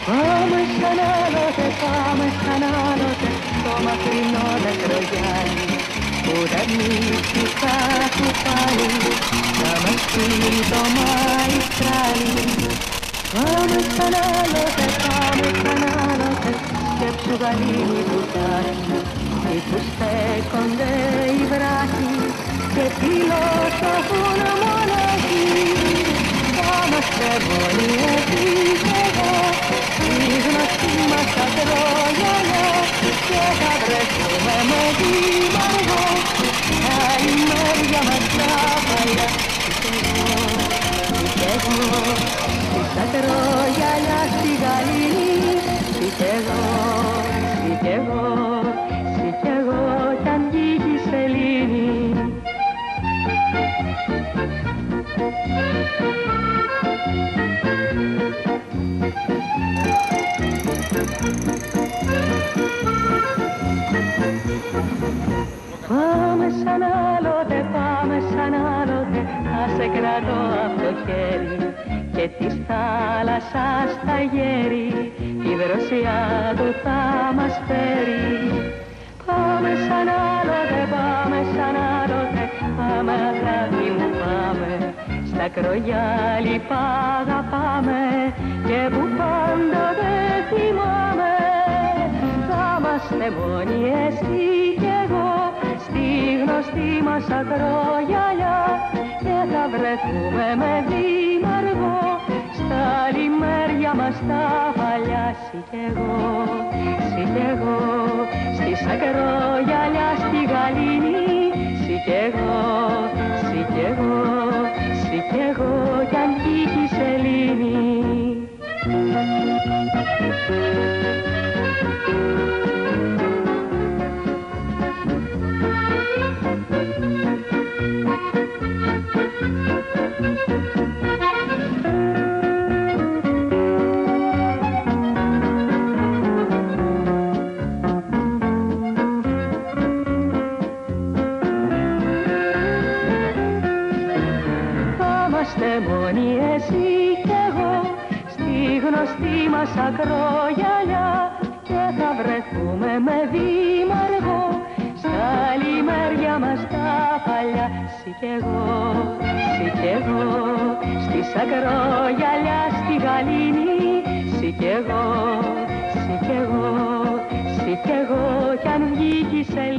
Πάμε σαν άλλοτε, πάμε σαν άλλοτε, στο μακρινό δακρογιάλι, που τα μυστικά του πάλι, να μας φύγει το μαϊστράλι. Πάμε σαν άλλοτε, σκέψου γαλήνη που τάχει, ή που στέκονται οι βράχοι και φιλόσοφουν μοναχοί. Θα είμαστε μόνοι εσύ και εγώ, στη γνωστή μας ακρογιαλιά, και θα βρεθούμε με δήμαργο, άλλη μεριά μας τα παλιά. Κι εγώ, στις ακρογιαλιά στη γαλήνη, κι εγώ, κι εγώ, κι εγώ, κι αν βγήκε η σελήνη. Πάμε σαν άλλοτε, θα σε κρατώ απ' το χέρι και της θάλασσας τα γέρι, η δροσιά του θα μας φέρει. Πάμε σαν άλλοτε, πάμε αγάπη μου πάμε, στα κρογιάλι παγαπάμε και που πάντοτε θυμάμαι. Θα είμαστε μόνοι εσύ κι εγώ, στη γνωστή μας ακρογιαλιά, και θα βρεθούμε με δήμαργο, στα λιμέρια μας τα παλιά. Συ κι εγώ, στις ακρογιαλιά στη γαλήνη, συ κι εγώ, κι αν βγήκε η σελήνη. Είμαστε μόνοι εσύ κι εγώ, στη γνωστή μας ακρογιαλιά, και θα βρεθούμε με δήμαργο, στα λιμέρια μας τα παλιά. Συ κι εγώ, στις ακρογιαλιά στη γαλήνη, συ κι εγώ, κι αν βγήκε η σελήνη.